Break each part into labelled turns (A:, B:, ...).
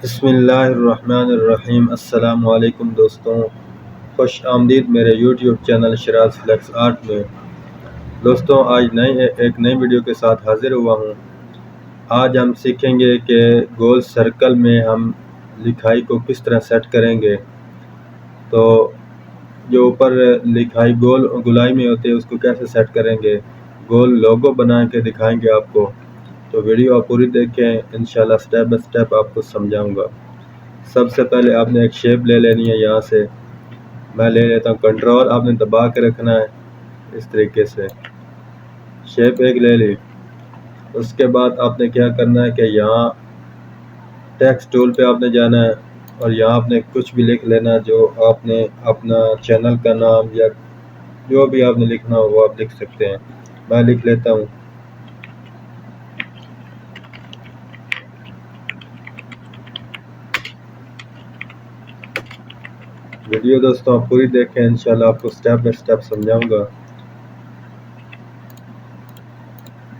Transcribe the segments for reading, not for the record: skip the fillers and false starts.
A: بسم اللہ الرحمن الرحیم۔ السلام علیکم دوستوں، خوش آمدید میرے YouTube channel Shiraz flex art میں۔ دوستوں آج ایک نئی ویڈیو کے ساتھ حاضر ہوا ہوں۔ آج ہم سیکھیں گے کہ گول سرکل میں ہم لکھائی کو کس طرح سیٹ کریں گے۔ تو جو اوپر لکھائی گولائی میں ہوتی ہے اس کو کیسے سیٹ کریں گے، گول لوگو بنا کے دکھائیں گے آپ کو۔ تو ویڈیو آپ پوری دیکھیں، انشاءاللہ سٹیپ بائی سٹیپ آپ کو سمجھاؤں گا۔ سب سے پہلے آپ نے ایک شیپ لے لینی ہے۔ یہاں سے میں لے لیتا ہوں کنٹرول، آپ نے دبا کے رکھنا ہے اس طریقے سے۔ شیپ ایک لے لی۔ اس کے بعد آپ نے کیا کرنا ہے کہ یہاں ٹیکسٹ ٹول پہ آپ نے جانا ہے اور یہاں آپ نے کچھ بھی لکھ لینا جو آپ نے اپنا چینل کا نام یا جو بھی آپ نے لکھنا ہو وہ آپ لکھ سکتے ہیں۔ میں لکھ لیتا ہوں ویڈیو۔ دوستوں آپ پوری دیکھیں، انشاءاللہ آپ کو سٹیپ بائی سٹیپ سمجھاؤں گا۔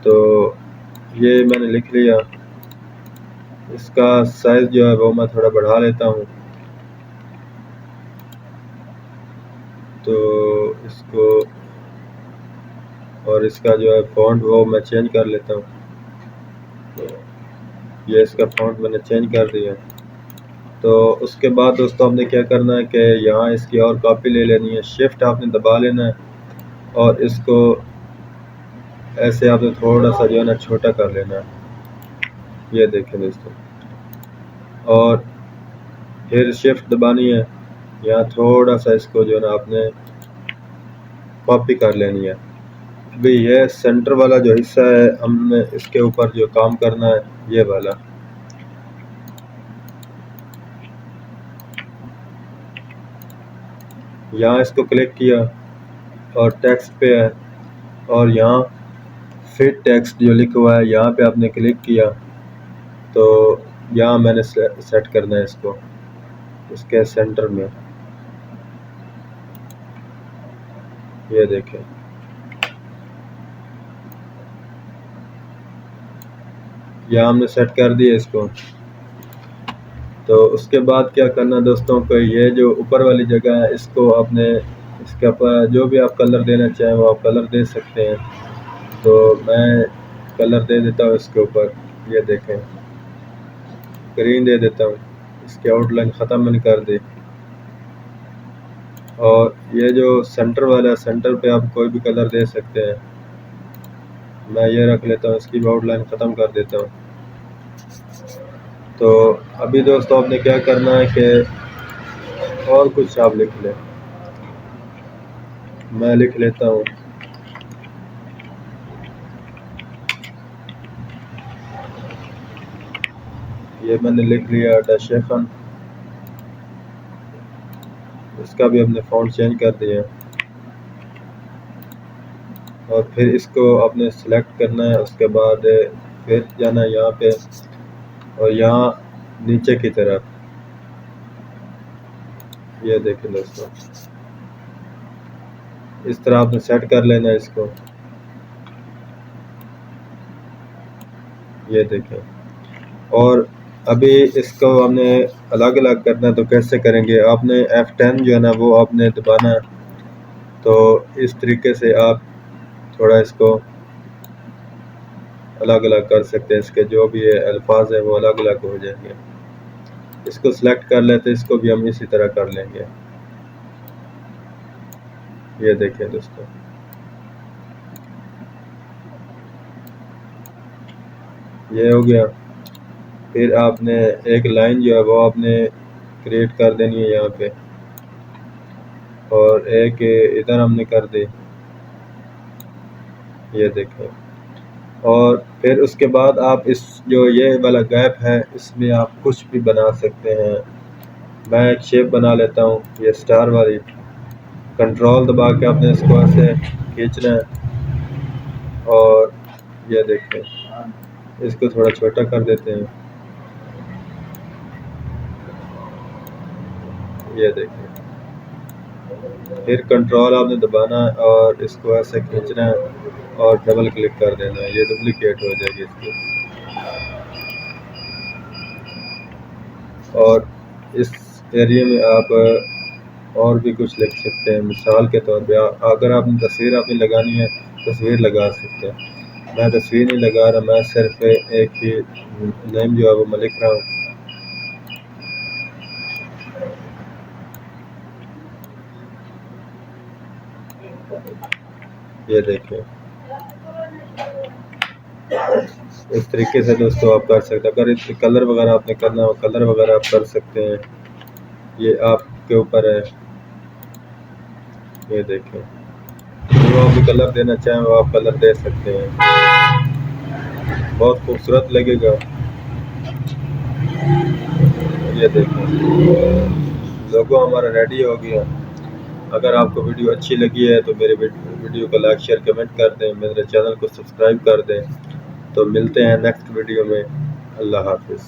A: تو یہ میں نے لکھ لیا۔ اس کا سائز جو ہے وہ میں تھوڑا بڑھا لیتا ہوں، تو اس کو اور اس کا جو ہے فونٹ وہ میں چینج کر لیتا ہوں۔ یہ اس کا فونٹ میں نے چینج کر دیا۔ تو اس کے بعد دوستوں آپ نے کیا کرنا ہے کہ یہاں اس کی اور کاپی لے لینی ہے۔ شفٹ آپ نے دبا لینا ہے اور اس کو ایسے آپ نے تھوڑا سا جو ہے نا چھوٹا کر لینا ہے۔ یہ دیکھیں دوستوں، اور پھر شفٹ دبانی ہے، یہاں تھوڑا سا اس کو جو ہے نا آپ نے کاپی کر لینی ہے۔ ابھی یہ سینٹر والا جو حصہ ہے ہم نے اس کے اوپر جو کام کرنا ہے یہ والا۔ یہاں اس کو کلک کیا اور ٹیکسٹ پہ ہے، اور یہاں فٹ ٹیکسٹ جو لکھا ہوا ہے یہاں پہ آپ نے کلک کیا، تو یہاں میں نے سیٹ کرنا ہے اس کو اس کے سینٹر میں۔ یہ دیکھیں، یہاں ہم نے سیٹ کر دیا اس کو۔ تو اس کے بعد کیا کرنا دوستوں کو، یہ جو اوپر والی جگہ ہے اس کو آپ نے اس کے اوپر جو بھی آپ کلر دینا چاہیں وہ آپ کلر دے سکتے ہیں۔ تو میں کلر دے دیتا ہوں اس کے اوپر، یہ دیکھیں گرین دے دیتا ہوں، اس کی آؤٹ لائن ختم میں نے کر دی۔ اور یہ جو سینٹر والا ہے سینٹر پہ آپ کوئی بھی کلر دے سکتے ہیں۔ میں یہ رکھ لیتا ہوں، اس کی بھی آؤٹ لائن ختم کر دیتا ہوں۔ تو ابھی دوستوں آپ نے کیا کرنا ہے کہ اور کچھ آپ لکھ لیں۔ میں لکھ لیتا ہوں یہ میں نے لکھ لیا ڈیشیفن، اس کا بھی ہم نے فونٹ چینج کر دیا۔ اور پھر اس کو آپ نے سلیکٹ کرنا ہے، اس کے بعد پھر جانا ہے یہاں پہ اور یہاں نیچے کی طرف۔ یہ دیکھیں دوستوں، اس طرح آپ نے سیٹ کر لینا ہے اس کو۔ یہ دیکھیں، اور ابھی اس کو ہم نے الگ الگ کرنا ہے، تو کیسے کریں گے؟ آپ نے F10 جو ہے نا وہ آپ نے دبانا ہے۔ تو اس طریقے سے آپ تھوڑا اس کو الگ الگ کر سکتے ہیں، اس کے جو بھی الفاظ ہیں وہ الگ الگ ہو جائیں گے۔ اس کو سلیکٹ کر لیتے، اس کو بھی ہم اسی طرح کر لیں گے۔ یہ دیکھیں دوستوں، یہ ہو گیا۔ پھر آپ نے ایک لائن جو ہے وہ آپ نے کریٹ کر دینی ہے یہاں پہ، اور ایک ادھر ہم نے کر دی۔ یہ دیکھیں، اور پھر اس کے بعد آپ اس جو یہ والا گیپ ہے اس میں آپ کچھ بھی بنا سکتے ہیں۔ میں ایک شیپ بنا لیتا ہوں، یہ سٹار والی۔ کنٹرول دبا کے آپ نے اس کو ایسے کھینچنا ہے، اور یہ دیکھیں اس کو تھوڑا چھوٹا کر دیتے ہیں۔ یہ دیکھیں، پھر کنٹرول آپ نے دبانا ہے اور اس کو ایسے کھینچنا ہے اور ڈبل کلک کر دینا ہے، یہ ڈپلیکیٹ ہو جائے گی اس کی۔ اور اس ایریے میں آپ اور بھی کچھ لکھ سکتے ہیں. مثال کے طور پہ اگر آپ نے تصویر اپنی لگانی ہے تصویر لگا سکتے ہیں. میں تصویر نہیں لگا رہا، میں صرف ایک ہی نیم جو ہے وہ میں لکھ رہا ہوں. یہ دیکھیں اس طریقے سے دوستوں آپ کر سکتے ہیں. اگر اس کلر وغیرہ آپ نے کرنا ہو کلر وغیرہ آپ کر سکتے ہیں، یہ آپ کے اوپر ہے. یہ دیکھیں جو آپ بھی کلر دینا چاہیں وہ آپ کلر دے سکتے ہیں، بہت خوبصورت لگے گا. یہ دیکھیں لوگو ہمارا ریڈی ہو گیا. اگر آپ کو ویڈیو اچھی لگی ہے تو میرے ویڈیو کو لائک شیئر کمنٹ کر دیں، میرے چینل کو سبسکرائب کر دیں. تو ملتے ہیں نیکسٹ ویڈیو میں. اللہ حافظ.